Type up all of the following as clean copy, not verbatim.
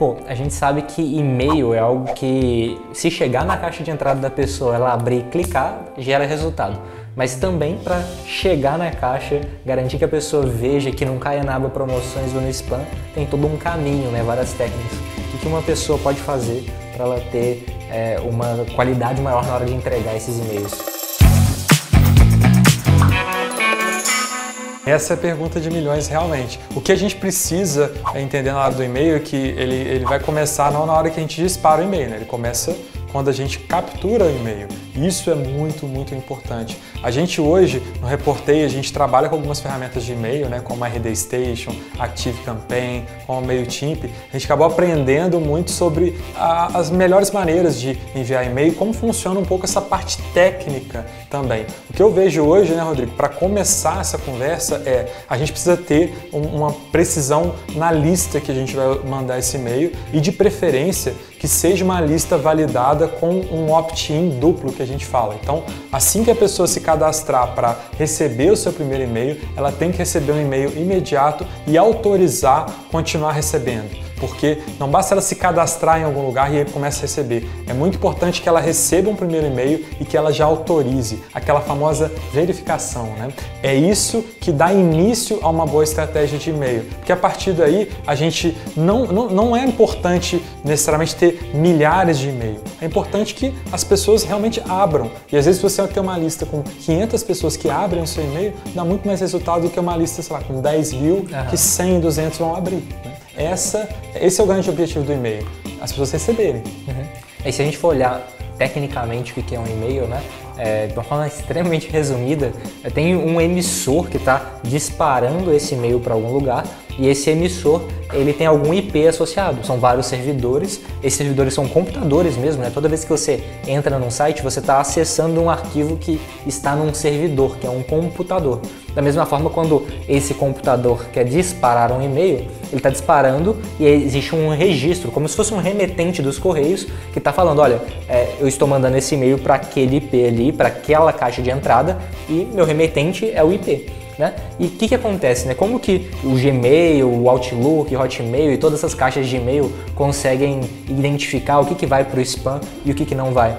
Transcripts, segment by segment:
Pô, a gente sabe que e-mail é algo que, se chegar na caixa de entrada da pessoa, ela abrir e clicar, gera resultado. Mas também para chegar na caixa, garantir que a pessoa veja, que não caia na aba promoções ou no spam, tem todo um caminho, né? Várias técnicas. O que uma pessoa pode fazer para ela ter uma qualidade maior na hora de entregar esses e-mails? Essa é a pergunta de milhões realmente. O que a gente precisa entender na hora do e-mail é que ele vai começar não na hora que a gente dispara o e-mail, né? Ele começa quando a gente captura o e-mail. Isso é muito, muito importante. A gente hoje, no Reportei, a gente trabalha com algumas ferramentas de e-mail, né, como a RD Station, ActiveCampaign, como o MailChimp. A gente acabou aprendendo muito sobre as melhores maneiras de enviar e-mail, como funciona um pouco essa parte técnica também. O que eu vejo hoje, né, Rodrigo, para começar essa conversa a gente precisa ter uma precisão na lista que a gente vai mandar esse e-mail e, de preferência, que seja uma lista validada com um opt-in duplo que a gente fala. Então, assim que a pessoa se cadastrar para receber o seu primeiro e-mail, ela tem que receber um e-mail imediato e autorizar continuar recebendo. Porque não basta ela se cadastrar em algum lugar e aí começa a receber. É muito importante que ela receba um primeiro e-mail e que ela já autorize, aquela famosa verificação, né? É isso que dá início a uma boa estratégia de e-mail. Porque a partir daí, a gente não é importante necessariamente ter milhares de e-mail. É importante que as pessoas realmente abram. E às vezes você tem uma lista com 500 pessoas que abrem o seu e-mail, dá muito mais resultado do que uma lista, sei lá, com 10 mil, que 100, 200 vão abrir, né? Esse é o grande objetivo do e-mail, as pessoas receberem. E se a gente for olhar tecnicamente o que é um e-mail, né? De uma forma extremamente resumida, tem um emissor que está disparando esse e-mail para algum lugar e esse emissor ele tem algum IP associado, são vários servidores, esses servidores são computadores mesmo, né? Toda vez que você entra num site, você está acessando um arquivo que está num servidor, que é um computador. Da mesma forma, quando esse computador quer disparar um e-mail, ele está disparando e existe um registro, como se fosse um remetente dos Correios, que está falando, olha, eu estou mandando esse e-mail para aquele IP ali, para aquela caixa de entrada e meu remetente é o IP. Né? E o que acontece? Né? Como que o Gmail, o Outlook, o Hotmail e todas essas caixas de e-mail conseguem identificar o que vai para o spam e o que não vai?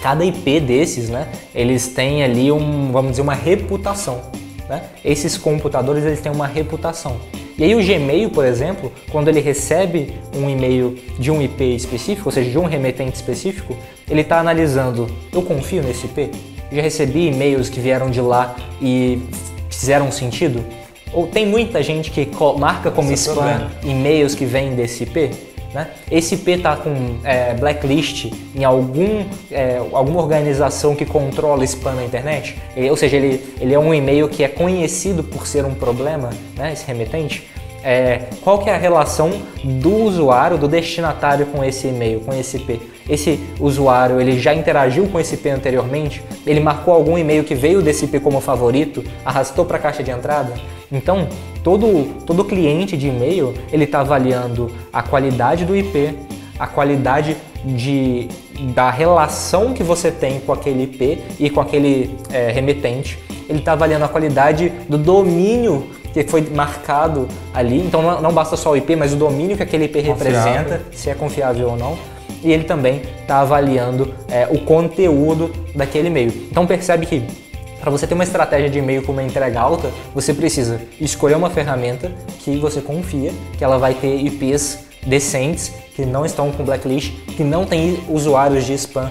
Cada IP desses, né, eles têm ali vamos dizer, uma reputação. Né? Esses computadores eles têm uma reputação. E aí o Gmail, por exemplo, quando ele recebe um e-mail de um IP específico, ou seja, de um remetente específico, ele está analisando, eu confio nesse IP? Já recebi e-mails que vieram de lá e fizeram sentido? Ou tem muita gente que marca como spam e-mails que vêm desse IP? Né? Esse IP está com blacklist em alguma organização que controla spam na internet? Ou seja, ele é um e-mail que é conhecido por ser um problema, né? Esse remetente? Qual que é a relação do usuário, do destinatário com esse e-mail, com esse IP? Esse usuário ele já interagiu com esse IP anteriormente? Ele marcou algum e-mail que veio desse IP como favorito, arrastou para a caixa de entrada? Então, todo cliente de e-mail ele está avaliando a qualidade do IP, a qualidade da relação que você tem com aquele IP e com aquele remetente. Ele está avaliando a qualidade do domínio que foi marcado ali, então não basta só o IP, mas o domínio que aquele IP representa, se é confiável ou não. E ele também está avaliando o conteúdo daquele e-mail. Então percebe que para você ter uma estratégia de e-mail com uma entrega alta, você precisa escolher uma ferramenta que você confia, que ela vai ter IPs decentes, que não estão com blacklist, que não tem usuários de spam,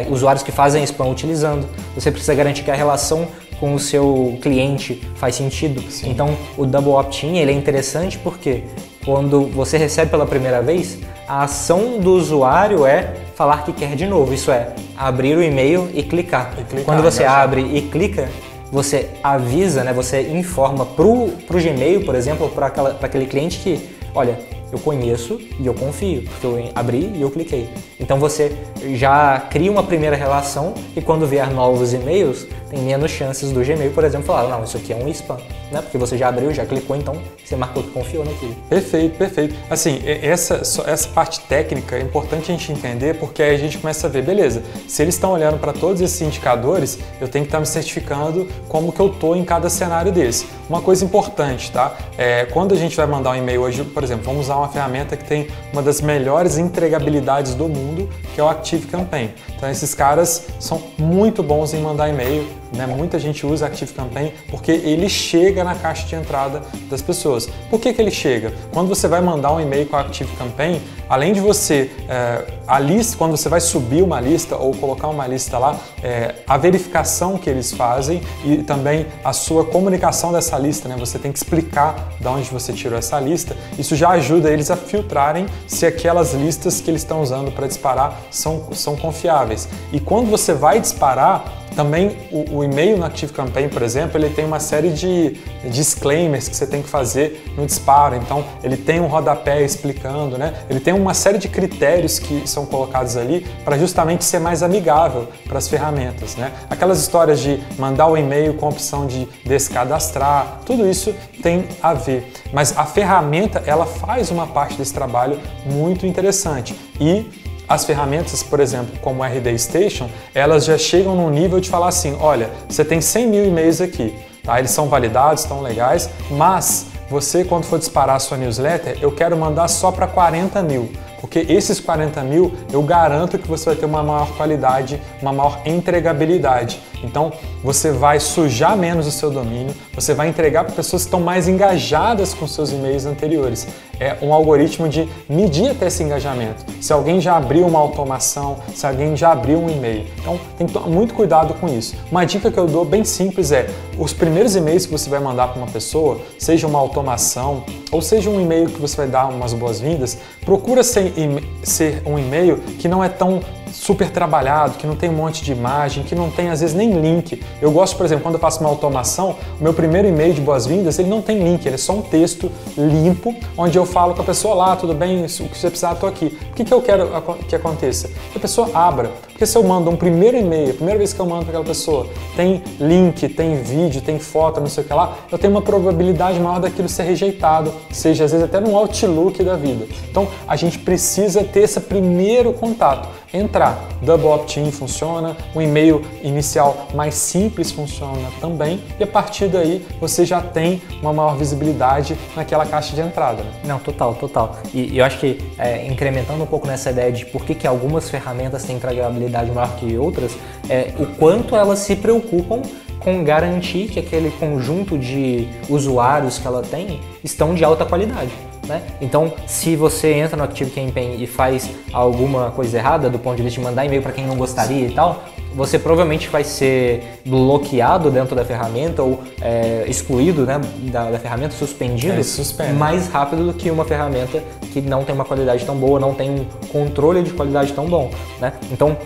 usuários que fazem spam utilizando. Você precisa garantir que a relação com o seu cliente faz sentido. Sim. Então o Double Opt-in ele é interessante porque quando você recebe pela primeira vez, a ação do usuário é falar que quer de novo, isso é, abrir o e-mail e clicar. Quando você abre e clica, você avisa, né, você informa para o Gmail, por exemplo, para aquele cliente que, olha, eu conheço e eu confio, porque eu abri e eu cliquei. Então você já cria uma primeira relação e quando vier novos e-mails, tem menos chances do Gmail, por exemplo, falar, não, isso aqui é um spam, né? Porque você já abriu, já clicou, então você marcou que confiou naquilo. Perfeito, perfeito. Assim, essa parte técnica é importante a gente entender, porque aí a gente começa a ver, beleza, se eles estão olhando para todos esses indicadores, eu tenho que estar me certificando como que eu estou em cada cenário desse. Uma coisa importante, tá? Quando a gente vai mandar um e-mail hoje, por exemplo, vamos usar uma ferramenta que tem uma das melhores entregabilidades do mundo, que é o ActiveCampaign. Então esses caras são muito bons em mandar e-mail, né? Muita gente usa ActiveCampaign porque ele chega na caixa de entrada das pessoas. Por que ele chega? Quando você vai mandar um e-mail com a ActiveCampaign, além de você, a lista, quando você vai subir uma lista ou colocar uma lista lá, a verificação que eles fazem e também a sua comunicação dessa lista, né? Você tem que explicar de onde você tirou essa lista. Isso já ajuda eles a filtrarem se aquelas listas que eles estão usando para disparar são confiáveis. E quando você vai disparar, também o e-mail no ActiveCampaign, por exemplo, ele tem uma série de disclaimers que você tem que fazer no disparo. Então, ele tem um rodapé explicando, né? Ele tem uma série de critérios que são colocados ali para justamente ser mais amigável para as ferramentas, né? Aquelas histórias de mandar o e-mail com a opção de descadastrar, tudo isso tem a ver. Mas a ferramenta, ela faz uma parte desse trabalho muito interessante. E as ferramentas, por exemplo, como o RD Station, elas já chegam num nível de falar assim, olha, você tem 100 mil e-mails aqui, tá? Eles são validados, estão legais, mas você, quando for disparar a sua newsletter, eu quero mandar só para 40 mil. Porque esses 40 mil, eu garanto que você vai ter uma maior qualidade, uma maior entregabilidade. Então, você vai sujar menos o seu domínio, você vai entregar para pessoas que estão mais engajadas com seus e-mails anteriores. É um algoritmo de medir até esse engajamento. Se alguém já abriu uma automação, se alguém já abriu um e-mail. Então, tem que tomar muito cuidado com isso. Uma dica que eu dou bem simples é, os primeiros e-mails que você vai mandar para uma pessoa, seja uma automação ou seja um e-mail que você vai dar umas boas-vindas, procura ser um e-mail que não é tão super trabalhado, que não tem um monte de imagem, que não tem às vezes nem link. Eu gosto, por exemplo, quando eu faço uma automação, o meu primeiro e-mail de boas-vindas, ele não tem link, ele é só um texto limpo, onde eu falo com a pessoa lá, tudo bem, o que você precisar, estou aqui. O que eu quero que aconteça? Que a pessoa abra. Porque se eu mando um primeiro e-mail, a primeira vez que eu mando para aquela pessoa, tem link, tem vídeo, tem foto, não sei o que lá, eu tenho uma probabilidade maior daquilo ser rejeitado, seja às vezes até no Outlook da vida. Então, a gente precisa ter esse primeiro contato. Entrar, Double Opt-in funciona, um e-mail inicial mais simples funciona também e a partir daí você já tem uma maior visibilidade naquela caixa de entrada. Né? Não, total. E eu acho que incrementando um pouco nessa ideia de por que algumas ferramentas têm entregabilidade maior que outras, o quanto elas se preocupam com garantir que aquele conjunto de usuários que ela tem estão de alta qualidade. Né? Então, se você entra no ActiveCampaign e faz alguma coisa errada do ponto de vista de mandar e-mail para quem não gostaria e tal, você provavelmente vai ser bloqueado dentro da ferramenta ou excluído, né, da ferramenta, suspendido mais rápido do que uma ferramenta que não tem uma qualidade tão boa, não tem um controle de qualidade tão bom. Né? Então,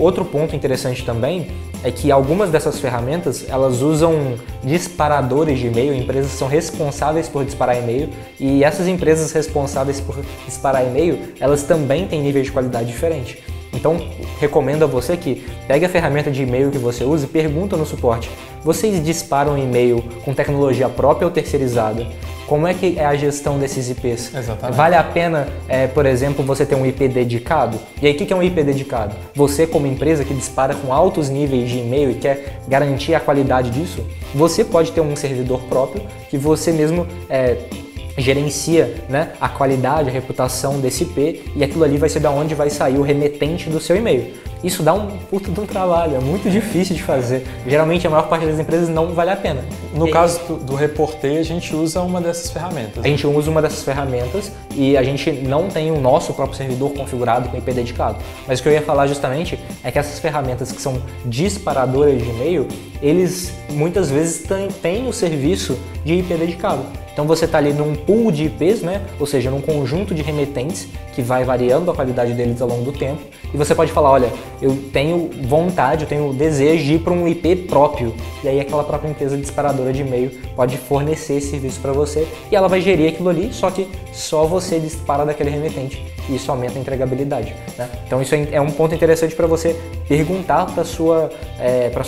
outro ponto interessante também é que algumas dessas ferramentas elas usam disparadores de e-mail, empresas que são responsáveis por disparar e-mail, e essas empresas responsáveis por disparar e-mail, elas também têm níveis de qualidade diferente. Então, recomendo a você que pegue a ferramenta de e-mail que você usa e pergunta no suporte: vocês disparam e-mail com tecnologia própria ou terceirizada? Como é que é a gestão desses IPs? Exatamente. Vale a pena, por exemplo, você ter um IP dedicado? E aí, o que é um IP dedicado? Você, como empresa que dispara com altos níveis de e-mail e quer garantir a qualidade disso, você pode ter um servidor próprio que você mesmo gerencia, né, a qualidade, a reputação desse IP, e aquilo ali vai ser da onde vai sair o remetente do seu e-mail. Isso dá um puto de um trabalho, é muito difícil de fazer. Geralmente a maior parte das empresas não vale a pena. No caso do Reporter, a gente usa uma dessas ferramentas. A gente usa uma dessas ferramentas e a gente não tem o nosso próprio servidor configurado com IP dedicado. Mas o que eu ia falar justamente é que essas ferramentas que são disparadoras de e-mail, eles muitas vezes têm o serviço de IP dedicado. Então você está ali num pool de IPs, né? Ou seja, num conjunto de remetentes que vai variando a qualidade deles ao longo do tempo. E você pode falar, olha, eu tenho vontade, eu tenho desejo de ir para um IP próprio. E aí aquela própria empresa disparadora de e-mail pode fornecer esse serviço para você e ela vai gerir aquilo ali, só que só você dispara daquele remetente. E isso aumenta a entregabilidade. Né? Então isso é um ponto interessante para você perguntar para sua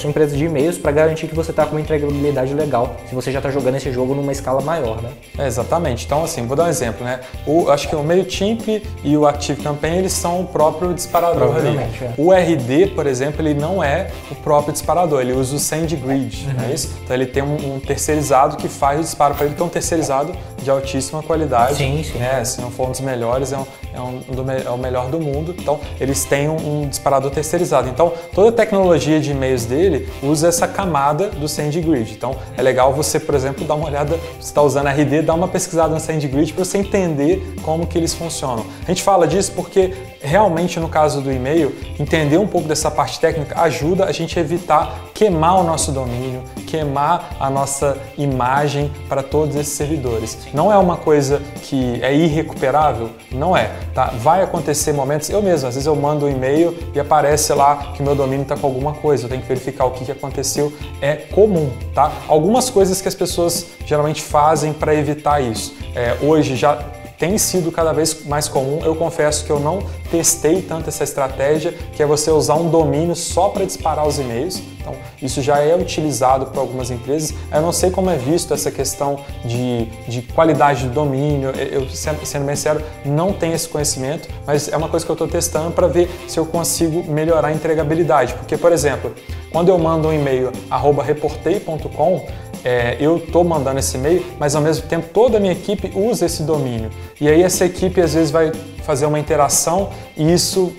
empresa de e-mails para garantir que você está com uma entregabilidade legal, se você já está jogando esse jogo numa escala maior. melhor, né? Exatamente. Então, assim, vou dar um exemplo, né? Acho que o MailChimp e o ActiveCampaign, eles são o próprio disparador ali. O RD, por exemplo, ele não é o próprio disparador, ele usa o SendGrid, não é isso? Então ele tem um terceirizado que faz o disparo para ele, que é um terceirizado de altíssima qualidade. Sim. Né? Se não for um dos melhores, é o melhor do mundo. Então eles têm um disparador terceirizado. Então toda a tecnologia de e-mails dele usa essa camada do SendGrid. Então é legal você, por exemplo, dar uma olhada, você está usando RD, dá uma pesquisada no SendGrid para você entender como que eles funcionam. A gente fala disso porque realmente no caso do e-mail, entender um pouco dessa parte técnica ajuda a gente a evitar queimar o nosso domínio, queimar a nossa imagem para todos esses servidores. Não é uma coisa que é irrecuperável? Não é, tá? Vai acontecer momentos, eu mesmo, às vezes eu mando um e-mail e aparece lá que o meu domínio está com alguma coisa, eu tenho que verificar o que aconteceu, é comum, tá? Algumas coisas que as pessoas geralmente fazem para evitar isso. Hoje já tem sido cada vez mais comum, eu confesso que eu não testei tanto essa estratégia, que é você usar um domínio só para disparar os e-mails. Então, isso já é utilizado por algumas empresas. Eu não sei como é visto essa questão de qualidade do domínio. Eu, sendo bem sincero, não tenho esse conhecimento, mas é uma coisa que eu estou testando para ver se eu consigo melhorar a entregabilidade. Porque, por exemplo, quando eu mando um e-mail @reportei.com, eu estou mandando esse e-mail, mas ao mesmo tempo toda a minha equipe usa esse domínio. E aí essa equipe às vezes vai fazer uma interação e isso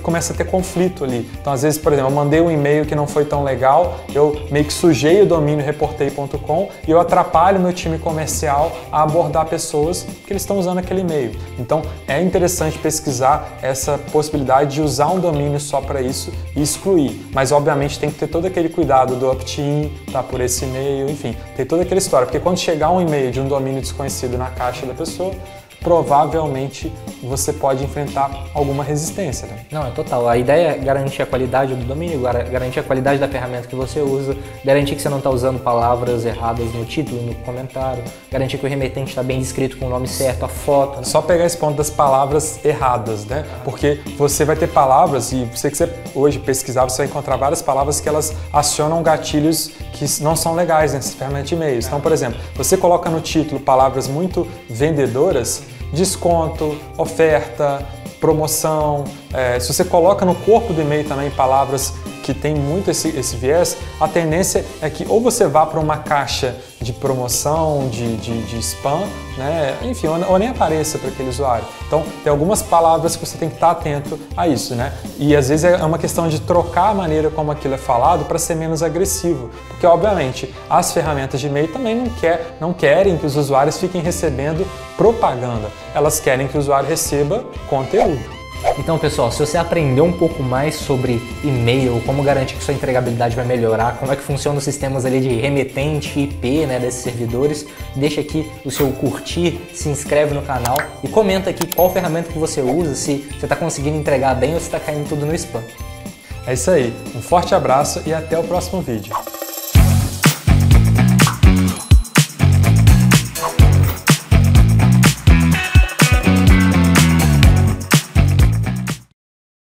começa a ter conflito ali. Então, às vezes, por exemplo, eu mandei um e-mail que não foi tão legal, eu meio que sujei o domínio reportei.com e eu atrapalho meu time comercial a abordar pessoas que eles estão usando aquele e-mail. Então, é interessante pesquisar essa possibilidade de usar um domínio só para isso e excluir. Mas, obviamente, tem que ter todo aquele cuidado do opt-in, tá, por esse e-mail, enfim, tem toda aquela história. Porque quando chegar um e-mail de um domínio desconhecido na caixa da pessoa, provavelmente você pode enfrentar alguma resistência. Né? Não, é total. A ideia é garantir a qualidade do domínio, garantir a qualidade da ferramenta que você usa, garantir que você não está usando palavras erradas no título, no comentário, garantir que o remetente está bem descrito com o nome certo, a foto. Né? Só pegar esse ponto das palavras erradas, né? Porque você vai ter palavras, e você quiser hoje pesquisar, você vai encontrar várias palavras que elas acionam gatilhos que não são legais nessa ferramenta de e-mails. Então, por exemplo, você coloca no título palavras muito vendedoras, desconto, oferta, promoção. Se você coloca no corpo do e-mail também palavras que tem muito esse viés, a tendência é que ou você vá para uma caixa de promoção, de spam, né? Enfim, ou nem apareça para aquele usuário. Então, tem algumas palavras que você tem que estar atento a isso, né? E às vezes é uma questão de trocar a maneira como aquilo é falado para ser menos agressivo, porque obviamente as ferramentas de e-mail também não querem que os usuários fiquem recebendo propaganda, elas querem que o usuário receba conteúdo. Então, pessoal, se você aprendeu um pouco mais sobre e-mail, como garantir que sua entregabilidade vai melhorar, como é que funcionam os sistemas ali de remetente, IP, né, desses servidores, deixa aqui o seu curtir, se inscreve no canal e comenta aqui qual ferramenta que você usa, se você está conseguindo entregar bem ou se está caindo tudo no spam. É isso aí, um forte abraço e até o próximo vídeo.